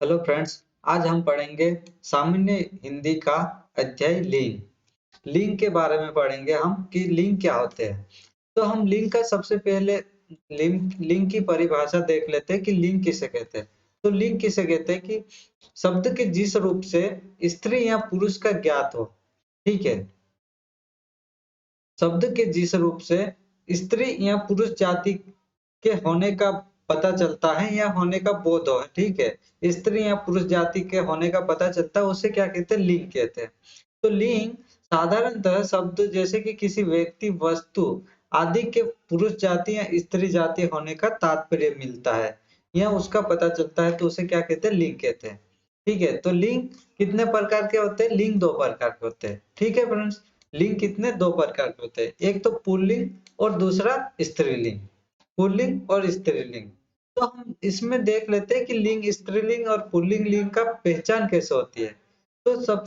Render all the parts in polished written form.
Hello friends. आज हम पढ़ेंगे सामान्य हिंदी का अध्याय लिंग। लिंग के बारे में पढ़ेंगे हम कि लिंग क्या होते हैं। तो हम लिंग का सबसे पहले लिंग की परिभाषा देख लेते हैं कि लिंग किसे कहते हैं। तो लिंग किसे कहते हैं कि शब्द के जिस रूप से स्त्री या पुरुष का ज्ञात हो। ठीक है, शब्द के जिस रूप से स्त्री या पुरुष जाति के होने का पता चलता है या होने का बोध हो। ठीक है, स्त्री या पुरुष जाति के होने का पता चलता है, उसे क्या कहते हैं? लिंग कहते हैं। तो लिंग साधारणतः शब्द जैसे कि किसी व्यक्ति, वस्तु आदि के पुरुष जाति या स्त्री जाति होने का तात्पर्य मिलता है या उसका पता चलता है, तो उसे क्या कहते हैं? लिंग कहते हैं। ठीक है, तो लिंग कितने प्रकार के होते हैं? लिंग दो प्रकार के होते हैं। ठीक है फ्रेंड्स, लिंग कितने? दो प्रकार के होते हैं, एक तो पुल्लिंग और दूसरा स्त्रीलिंग। पुल्लिंग और स्त्रीलिंग। तो हम इसमें देख लेते हैं कि लिंग, स्त्रीलिंग और पुल्लिंग लिंग का पहचान कैसे होती है। तो सब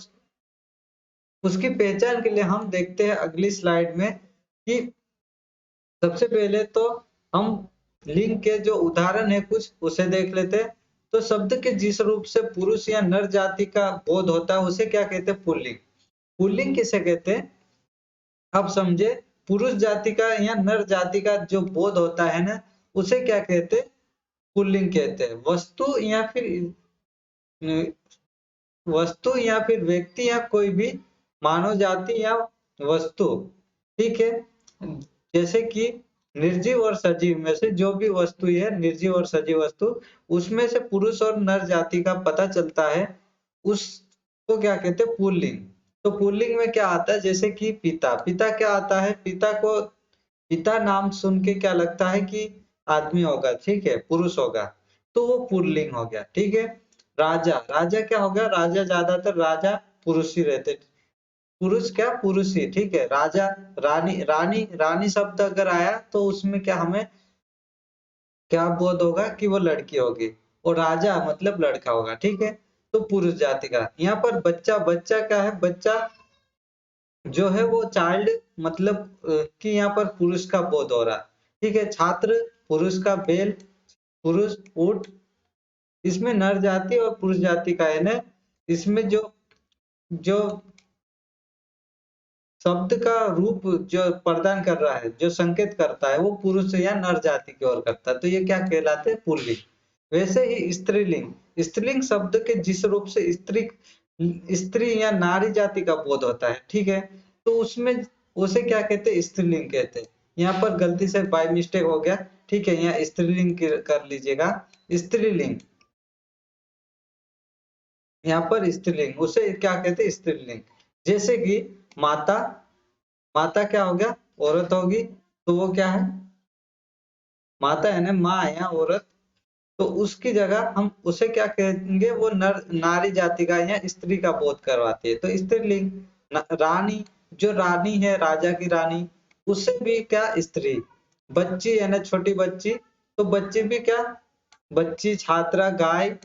उसकी पहचान के लिए हम देखते हैं अगली स्लाइड में कि सबसे पहले तो हम लिंग के जो उदाहरण है कुछ उसे देख लेते हैं। तो शब्द के जिस रूप से पुरुष या नर जाति का बोध होता है, उसे क्या कहते हैं? पुल्लिंग। पुल्लिंग किसे कहते हैं? अब समझे, पुरुष जाति का या नर जाति का जो बोध होता है ना, उसे क्या कहते हैं? पुल्लिंग कहते हैं। वस्तु या फिर व्यक्ति या कोई भी मानव जाति या वस्तु। ठीक है, जैसे कि निर्जीव और सजीव में से जो भी वस्तु है, निर्जीव और सजीव वस्तु, उसमें से पुरुष और नर जाति का पता चलता है, उसको क्या कहते हैं? पुल्लिंग। तो पुल्लिंग में क्या आता है? जैसे कि पिता। पिता क्या आता है? पिता नाम सुन के क्या लगता है कि आदमी होगा, ठीक है, पुरुष होगा, तो वो पुल्लिंग हो गया। ठीक है, राजा। राजा क्या होगा? राजा ज्यादातर राजा पुरुष ही रहते। पुरुष क्या? पुरुष ही। ठीक है, राजा। रानी रानी शब्द अगर आया तो उसमें क्या हमें क्या बोध होगा कि वो लड़की होगी, और राजा मतलब लड़का होगा। ठीक है, तो पुरुष जाति का। यहाँ पर बच्चा। बच्चा क्या है? बच्चा जो है वो चाइल्ड, मतलब कि यहाँ पर पुरुष का बोध हो रहा। ठीक है, छात्र पुरुष का। बेल पुरुष। ऊंट, इसमें नर जाति और पुरुष जाति का है ना। इसमें जो जो शब्द का रूप जो प्रदान कर रहा है, जो संकेत करता है, वो पुरुष या नर जाति की ओर करता है, तो ये क्या कहलाते हैं? पुल्लिंग। वैसे ही स्त्रीलिंग। स्त्रीलिंग शब्द के जिस रूप से स्त्री स्त्री या नारी जाति का बोध होता है, ठीक है, तो उसमें उसे क्या कहते हैं? स्त्रीलिंग कहते हैं। यहाँ पर गलती से बाय मिस्टेक हो गया। ठीक है, यहाँ स्त्रीलिंग कर लीजिएगा। स्त्रीलिंग, यहाँ पर स्त्रीलिंग, उसे क्या कहते हैं? स्त्रीलिंग। जैसे कि माता। माता क्या हो गया? औरत होगी, तो वो क्या है? माता है ना, माँ है या औरत, तो उसकी जगह हम उसे क्या कहेंगे? वो नर नारी जाति का या स्त्री का बोध करवाती है, तो स्त्रीलिंग। रानी, जो रानी है, राजा की रानी, उससे भी क्या? स्त्री। बच्ची है ना, छोटी बच्ची, तो बच्ची भी क्या? बच्ची। छात्रा, गाय,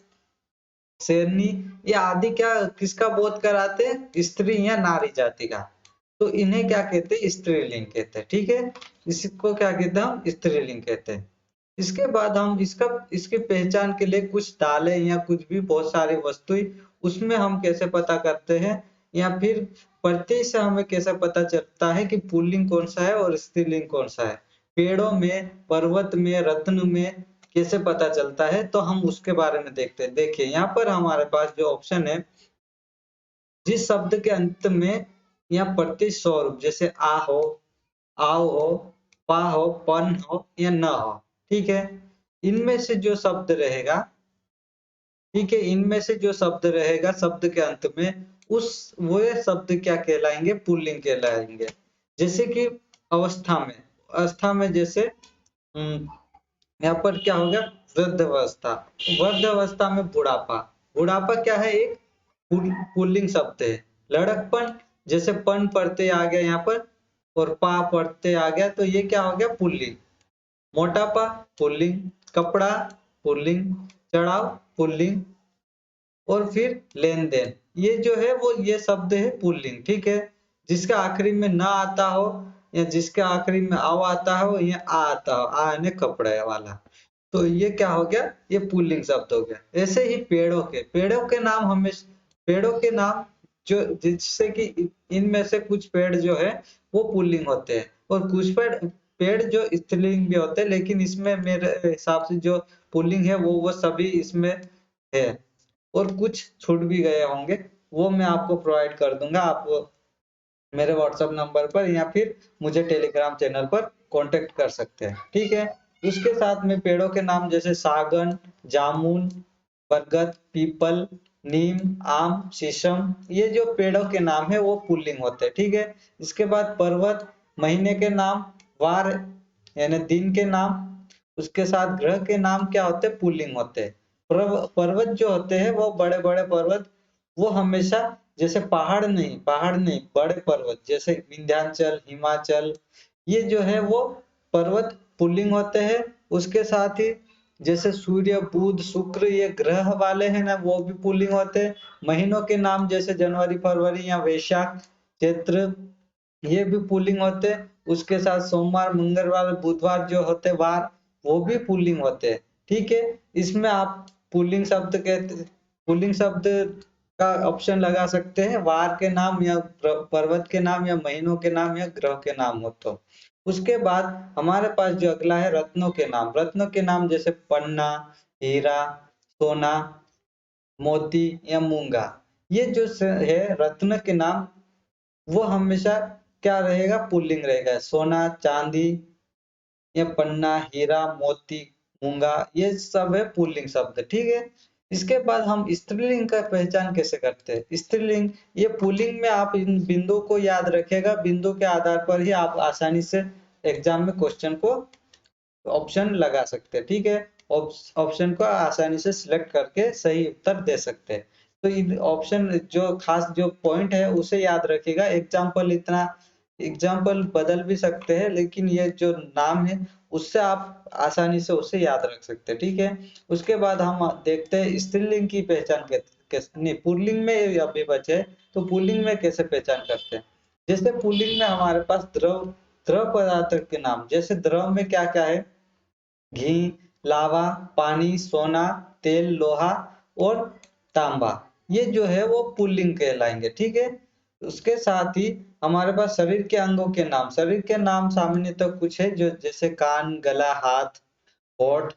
शेरनी, ये आदि क्या किसका बोध कराते हैं? स्त्री या नारी जाति का। तो इन्हें क्या कहते हैं? स्त्रीलिंग कहते हैं। ठीक है, इसको क्या कहते हैं? हम स्त्रीलिंग कहते हैं। इसके बाद हम इसकी पहचान के लिए कुछ ताले या कुछ भी बहुत सारी वस्तुएं, उसमें हम कैसे पता करते हैं, या फिर प्रत्यय से हमें कैसे पता चलता है कि पुल्लिंग कौन सा है और स्त्रीलिंग कौन सा है। पेड़ों में, पर्वत में, रत्न में कैसे पता चलता है, तो हम उसके बारे में देखते हैं। देखिए यहाँ पर हमारे पास जो ऑप्शन है, जिस शब्द के अंत में या प्रत्यय स्वरूप, जैसे आ हो, आओ हो, पा हो, पन हो या न हो, ठीक है, इनमें से जो शब्द रहेगा, ठीक है, इनमें से जो शब्द रहेगा शब्द के अंत में, उस वो शब्द क्या कहलाएंगे? पुल्लिंग कहलाएंगे। जैसे कि अवस्था में। अवस्था में जैसे यहाँ पर क्या होगा? वृद्धावस्था। वृद्धावस्था में बुढ़ापा। बुढ़ापा क्या है? एक पुल्लिंग शब्द है। लड़कपन, जैसे पन पढ़ते आ गया यहाँ पर, और पा पढ़ते आ गया, तो ये क्या हो गया? पुल्लिंग। मोटापा पुल्लिंग। कपड़ा पुल्लिंग। चढ़ाव पुल्लिंग। और फिर लेन देन, ये जो है वो ये शब्द है पुल्लिंग। ठीक है, जिसका आखिरी में ना आता हो या जिसके आखिरी में आओ आता हो या आ आता हो, आ यानी कपड़े वाला, तो ये क्या हो गया, ये पुल्लिंग शब्द हो गया। ऐसे ही पेड़ों के नाम हमेशा, पेड़ों के नाम जो जिससे कि इनमें से कुछ पेड़ जो है वो पुल्लिंग होते हैं, और कुछ पेड़ पेड़ जो स्त्रीलिंग भी होते हैं, लेकिन इसमें मेरे हिसाब से जो पुल्लिंग है वो सभी इसमें है, और कुछ छूट भी गए होंगे, वो मैं आपको प्रोवाइड कर दूंगा। आप मेरे व्हाट्सएप नंबर पर या फिर मुझे टेलीग्राम चैनल पर कांटेक्ट कर सकते हैं, ठीक है। उसके साथ में पेड़ों के नाम जैसे सागन, जामुन, बरगद, पीपल, नीम, आम, शीशम, ये जो पेड़ों के नाम है वो पुल्लिंग होते हैं, ठीक है। इसके बाद पर्वत, महीने के नाम, वार यानी दिन के नाम, उसके साथ ग्रह के नाम क्या होते हैं, पुल्लिंग होते हैं। पर्वत जो होते हैं वो बड़े बड़े पर्वत, वो हमेशा, जैसे पहाड़ नहीं, बड़े पर्वत जैसे विंध्याचल, हिमाचल, ये जो है वो पर्वत पुल्लिंग होते हैं। उसके साथ ही जैसे सूर्य, बुध, शुक्र, ये ग्रह वाले हैं ना, वो भी पुल्लिंग होते हैं। महीनों के नाम जैसे जनवरी, फरवरी या वैशाख, चैत्र, ये भी पुल्लिंग होते हैं। उसके साथ सोमवार, मंगलवार, बुधवार जो होते हैं वार, वो भी पुल्लिंग होते हैं, ठीक है। इसमें आप पुल्लिंग शब्द का ऑप्शन लगा सकते हैं, वार के नाम या पर्वत के नाम या महीनों के नाम या ग्रह के नाम हो तो। उसके बाद हमारे पास जो अगला है रत्नों के नाम। रत्नों के नाम जैसे पन्ना, हीरा, सोना, मोती या मूंगा, ये जो है रत्न के नाम, वो हमेशा क्या रहेगा, पुल्लिंग रहेगा। सोना, चांदी या पन्ना, हीरा, मोती, मूंगा, ये सब है पुल्लिंग शब्द, ठीक है। इसके बाद हम स्त्रीलिंग का पहचान कैसे करते हैं। स्त्रीलिंग, ये पुल्लिंग में आप इन बिंदुओं को याद रखेगा, बिंदु के आधार पर ही आप आसानी से एग्जाम में क्वेश्चन को ऑप्शन लगा सकते हैं, ठीक है। ऑप्शन को आसानी से सिलेक्ट करके सही उत्तर दे सकते हैं। तो इन ऑप्शन जो खास जो पॉइंट है उसे याद रखिएगा। एग्जाम्पल बदल भी सकते हैं, लेकिन ये जो नाम है उससे आप आसानी से उसे याद रख सकते हैं, ठीक है। उसके बाद हम देखते हैं स्त्रीलिंग की पहचान कैसे, नहीं पुल्लिंग में अभी बचे, तो पुल्लिंग में कैसे पहचान करते हैं। जैसे पुल्लिंग में हमारे पास द्रव द्रव पदार्थ के नाम, जैसे द्रव में क्या क्या है, घी, लावा, पानी, सोना, तेल, लोहा और तांबा, ये जो है वो पुल्लिंग कहलाएंगे, ठीक है। उसके साथ ही हमारे पास शरीर के अंगों के नाम। शरीर के नाम सामान्यतः कुछ है जो जैसे कान, गला, हाथ, होठ,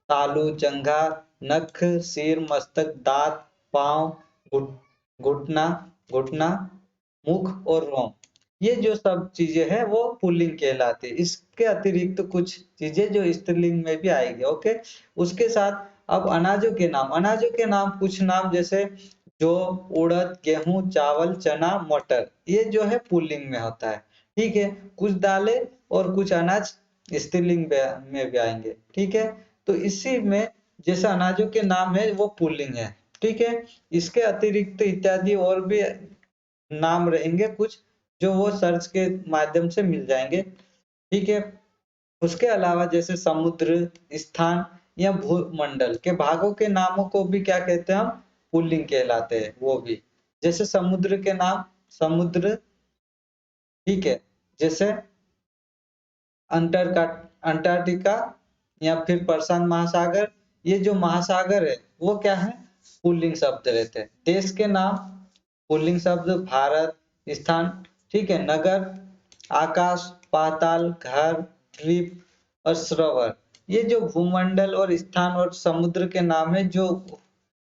तालू, जंघा, नख, सिर, मस्तक, दांत, पांव, घुटना घुटना, मुख और रोम, ये जो सब चीजें हैं वो पुल्लिंग कहलाती है। इसके अतिरिक्त कुछ चीजें जो स्त्रीलिंग में भी आएगी, ओके। उसके साथ अब अनाजों के नाम। अनाजों के नाम, कुछ नाम जैसे जो उड़द, गेहूं, चावल, चना, मटर, ये जो है पुल्लिंग में होता है, ठीक है। कुछ दालें और कुछ अनाज स्त्रीलिंग में भी आएंगे, ठीक है। तो इसी में जैसे अनाजों के नाम है वो पुल्लिंग है, ठीक है। इसके अतिरिक्त इत्यादि और भी नाम रहेंगे कुछ, जो वो सर्च के माध्यम से मिल जाएंगे, ठीक है। उसके अलावा जैसे समुद्र, स्थान या भूमंडल के भागों के नामों को भी क्या कहते हैं, हम पुल्लिंग कहलाते हैं वो भी। जैसे समुद्र के नाम, समुद्र, ठीक है। जैसे अंटार्कटिका या फिर प्रशांत महासागर, ये जो महासागर है वो क्या है, पुल्लिंग शब्द रहते हैं। देश के नाम पुल्लिंग शब्द, भारत, स्थान, ठीक है, नगर, आकाश, पाताल, घर, द्वीप और सरोवर, ये जो भूमंडल और स्थान और समुद्र के नाम है जो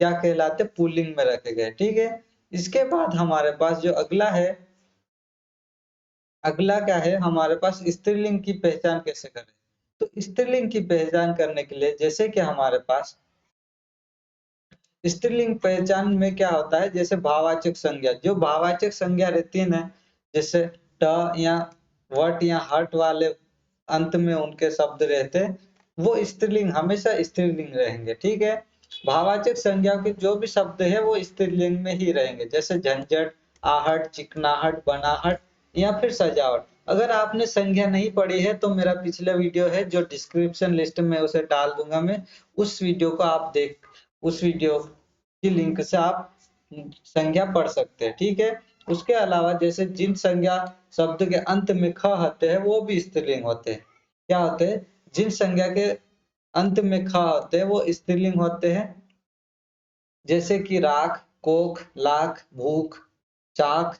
क्या कहलाते, पुल्लिंग में रखे गए, ठीक है। इसके बाद हमारे पास जो अगला है, अगला क्या है हमारे पास, स्त्रीलिंग की पहचान कैसे करें। तो स्त्रीलिंग की पहचान करने के लिए जैसे कि हमारे पास स्त्रीलिंग पहचान में क्या होता है, जैसे भाववाचक संज्ञा, जो भाववाचक संज्ञा रहती है ना, जैसे ट या वट या हट वाले अंत में उनके शब्द रहते हैं, वो स्त्रीलिंग, हमेशा स्त्रीलिंग रहेंगे, ठीक है। भाववाचक संज्ञा के जो भी शब्द है वो स्त्रीलिंग में ही रहेंगे, जैसे झंझट, आहट, चिकनाहट, बनाहट या फिर सजावट। अगर आपने संज्ञा नहीं पढ़ी है तो मेरा पिछला वीडियो है जो डिस्क्रिप्शन लिस्ट में उसे डाल दूंगा मैं, उस वीडियो को आप देख, उस वीडियो की लिंक से आप संज्ञा पढ़ सकते हैं, ठीक है। उसके अलावा जैसे जिन संज्ञा शब्द के अंत में ख होते हैं वो भी स्त्रीलिंग होते हैं। क्या होते हैं, जिन संज्ञा के अंत में ख होते हैं वो स्त्रीलिंग होते हैं, जैसे कि राख, कोख, लाख, भूख, चाक,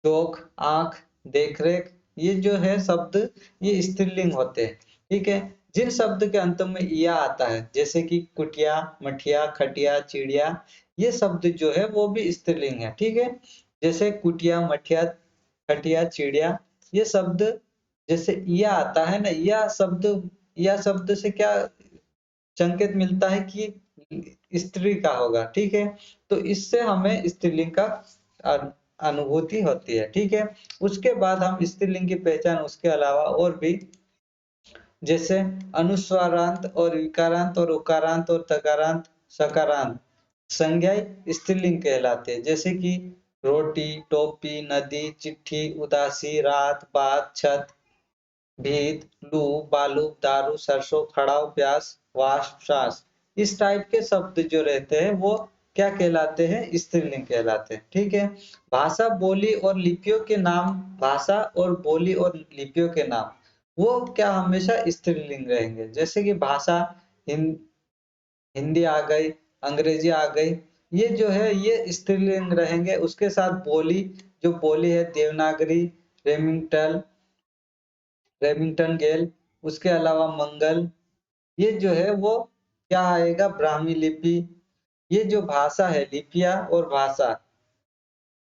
चोक, आंख, देखरेख, ये जो है शब्द ये स्त्रीलिंग होते हैं। ठीक है, जिन शब्द के अंत में या आता है जैसे कि कुटिया, मठिया, खटिया, चिड़िया, ये शब्द जो है वो भी स्त्रीलिंग है। ठीक है, जैसे कुटिया, मठिया, खटिया, चिड़िया, ये शब्द जैसे या आता है ना, या शब्द से क्या संकेत मिलता है कि स्त्री का होगा। ठीक है, तो इससे हमें स्त्रीलिंग का अनुभूति होती है। ठीक है, उसके बाद हम स्त्रीलिंग की पहचान उसके अलावा और भी, जैसे अनुस्वारांत और विकारांत और उकारांत और तकारांत, सकारांत संज्ञा स्त्रीलिंग कहलाते हैं, जैसे कि रोटी, टोपी, नदी, चिट्ठी, उदासी, रात, बात, छत, भीत, लू, बालू, दारू, सरसों, खड़ाऊ, प्यास, वाष्प, श्वास, इस टाइप के शब्द जो रहते हैं वो क्या कहलाते हैं? स्त्रीलिंग कहलाते हैं। ठीक है, भाषा, बोली और लिपियों के नाम, भाषा और बोली और लिपियों के नाम वो क्या हमेशा स्त्रीलिंग रहेंगे, जैसे कि भाषा हिंदी आ गई, अंग्रेजी आ गई, ये जो है ये स्त्रीलिंग रहेंगे। उसके साथ बोली, जो बोली है देवनागरी, रेमिंगटन रेमिंगटन गेल, उसके अलावा मंगल, ये जो है वो क्या आएगा? ब्राह्मी लिपि। ये जो भाषा है, लिपियां और भाषा,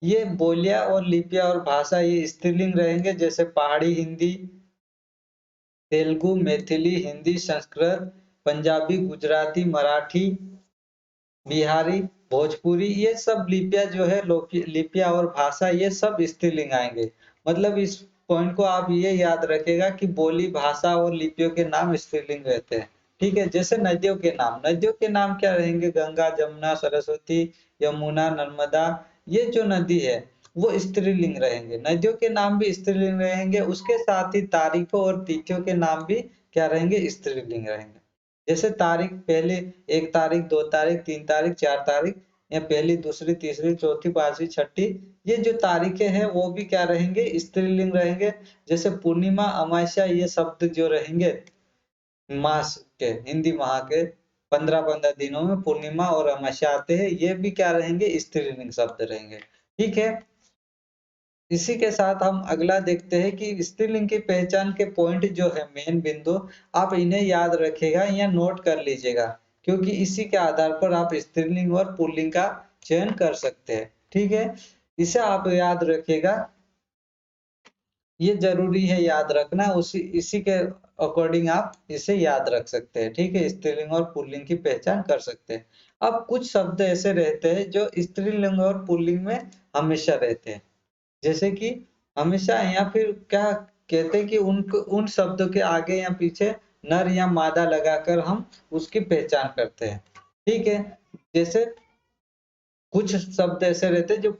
ये बोलियां और लिपियां और भाषा ये स्त्रीलिंग रहेंगे, जैसे पहाड़ी हिंदी, तेलुगु, मैथिली, हिंदी, संस्कृत, पंजाबी, गुजराती, मराठी, बिहारी, भोजपुरी, ये सब लिपियां जो है लिपियां और भाषा ये सब स्त्रीलिंग आएंगे। मतलब इस पॉइंट को आप ये याद रखेगा कि बोली, भाषा और लिपियों के नाम स्त्रीलिंग रहते हैं। ठीक है, जैसे नदियों के नाम क्या रहेंगे? गंगा, जमुना, सरस्वती, यमुना, नर्मदा, ये जो नदी है वो स्त्रीलिंग रहेंगे। नदियों के नाम भी स्त्रीलिंग रहेंगे, उसके साथ ही तारीखों और तिथियों के नाम भी क्या रहेंगे? स्त्रीलिंग रहेंगे। जैसे तारीख, पहले 1 तारीख, 2 तारीख, 3 तारीख, 4 तारीख, या पहली, दूसरी, तीसरी, चौथी, पांचवी, छठी, ये जो तारीखें हैं वो भी क्या रहेंगे? स्त्रीलिंग रहेंगे। जैसे पूर्णिमा, अमावस्या, ये शब्द जो रहेंगे मास के, हिंदी माह के 15-15 दिनों में पूर्णिमा और अमावस्या आते हैं, ये भी क्या रहेंगे? स्त्रीलिंग शब्द रहेंगे। ठीक है, इसी के साथ हम अगला देखते हैं कि स्त्रीलिंग की पहचान के पॉइंट जो है, मेन बिंदु, आप इन्हें याद रखेगा या नोट कर लीजिएगा, क्योंकि इसी के आधार पर आप स्त्रीलिंग और पुल्लिंग का चयन कर सकते हैं। ठीक है, इसे आप याद रखिएगा, ये जरूरी है याद रखना, उसी इसी के अकॉर्डिंग आप इसे याद रख सकते हैं। ठीक है, स्त्रीलिंग और पुल्लिंग की पहचान कर सकते हैं। अब कुछ शब्द ऐसे रहते हैं जो स्त्रीलिंग और पुल्लिंग में हमेशा रहते हैं, जैसे कि हमेशा, या फिर क्या कहते हैं कि उन शब्दों के आगे या पीछे नर या मादा लगाकर हम उसकी पहचान करते हैं। ठीक है, जैसे कुछ शब्द ऐसे रहते हैं जो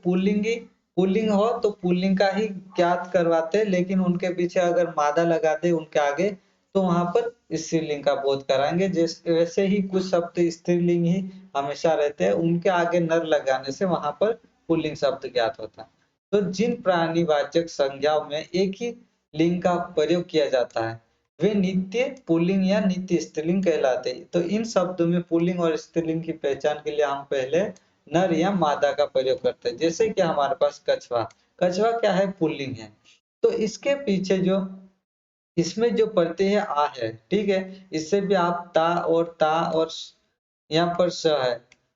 पुल्लिंग हो तो पुल्लिंग का ही ज्ञात करवाते हैं, लेकिन उनके पीछे अगर मादा लगा दे उनके आगे तो वहां पर स्त्रीलिंग का बोध कराएंगे। जैसे वैसे ही कुछ शब्द स्त्रीलिंग ही हमेशा रहते हैं, उनके आगे नर लगाने से वहां पर पुल्लिंग शब्द ज्ञात होता है। तो जिन प्राणीवाचक संज्ञाओं में एक ही लिंग का प्रयोग किया जाता है वे नित्य पुल्लिंग या नित्य स्त्रीलिंग कहलाते हैं। तो इन शब्दों में पुल्लिंग और स्त्रीलिंग की पहचान के लिए हम पहले नर या मादा का प्रयोग करते हैं। जैसे कि हमारे पास कछवा, कछवा क्या है? पुल्लिंग है। तो इसके पीछे जो इसमें जो प्रत्यय है आ है, ठीक है, इससे भी आप ता और यहाँ पर स है,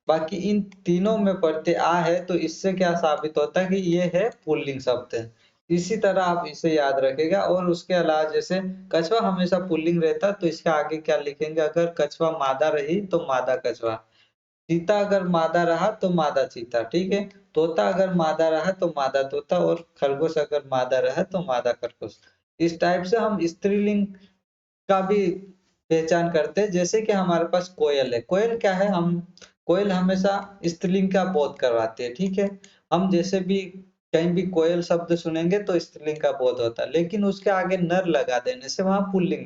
बाकी इन तीनों में प्रत्यय आ है, तो इससे क्या साबित होता है कि ये है पुल्लिंग शब्द है। इसी तरह आप इसे याद रखेगा। और उसके अलावा जैसे कछवा हमेशा पुल्लिंग रहता है, तो इसके आगे क्या लिखेंगे? अगर कछवा मादा रही तो मादा कछवा, चीता अगर मादा रहा तो मादा चीता, ठीक है, तोता अगर मादा रहा तो मादा तोता, और खरगोश अगर मादा रहा तो मादा खरगोश। इस टाइप से हम स्त्रीलिंग का भी पहचान करते हैं। जैसे कि हमारे पास कोयल है, कोयल क्या है? हम कोयल हमेशा स्त्रीलिंग का बोध करवाते हैं। ठीक है, हम जैसे भी कहीं भी कोयल शब्द सुनेंगे तो स्त्रीलिंग का बोध होता है, लेकिन उसके आगे नर लगा देने से वहां पुल्लिंग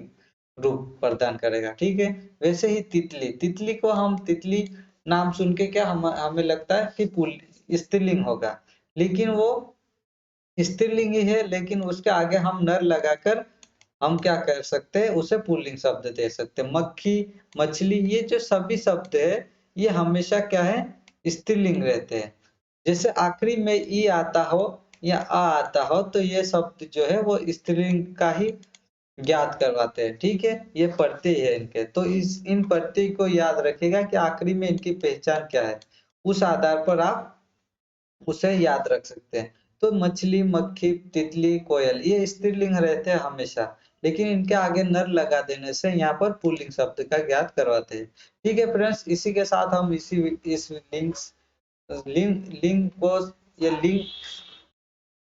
रूप प्रदान करेगा। ठीक है, वैसे ही तितली, तितली को हम तितली नाम सुन के क्या हमें लगता है कि स्त्रीलिंग होगा, लेकिन वो स्त्रीलिंग ही है, लेकिन उसके आगे हम नर लगाकर हम क्या कर सकते हैं, उसे पुल्लिंग शब्द दे सकते हैं। मक्खी, मछली, ये जो सभी शब्द है ये हमेशा क्या है, स्त्रीलिंग रहते हैं। जैसे आखिरी में ई आता हो या आ आता हो तो ये शब्द जो है वो स्त्रीलिंग का ही ज्ञात करवाते हैं। ठीक है, ये प्रत्यय है इनके, तो इन प्रत्यय को याद रखिएगा कि आखिरी में इनकी पहचान क्या है, उस आधार पर आप उसे याद रख सकते हैं। तो मछली, मक्खी, तितली, कोयल ये स्त्रीलिंग रहते हैं हमेशा, लेकिन इनके आगे नर लगा देने से यहाँ पर पुल्लिंग शब्द का ज्ञात करवाते हैं। ठीक है फ्रेंड्स, इसी के साथ हम इस लिंग को, ये लिंग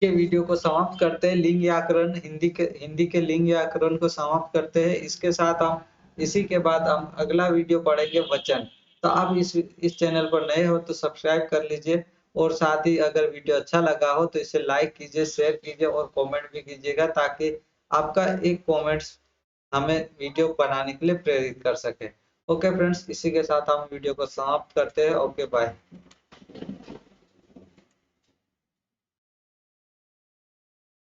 के वीडियो को समाप्त करते हैं। लिंग व्याकरण, हिंदी के लिंग व्याकरण को समाप्त करते हैं। इसके साथ हम इसी के बाद हम अगला वीडियो पढ़ेंगे वचन। तो आप इस चैनल पर नए हो तो सब्सक्राइब कर लीजिए, और साथ ही अगर वीडियो अच्छा लगा हो तो इसे लाइक कीजिए, शेयर कीजिए और कमेंट भी कीजिएगा, ताकि आपका एक कमेंट्स हमें वीडियो बनाने के लिए प्रेरित कर सके। ओके फ्रेंड्स, इसी के साथ हम वीडियो को समाप्त करते हैं। Okay bye.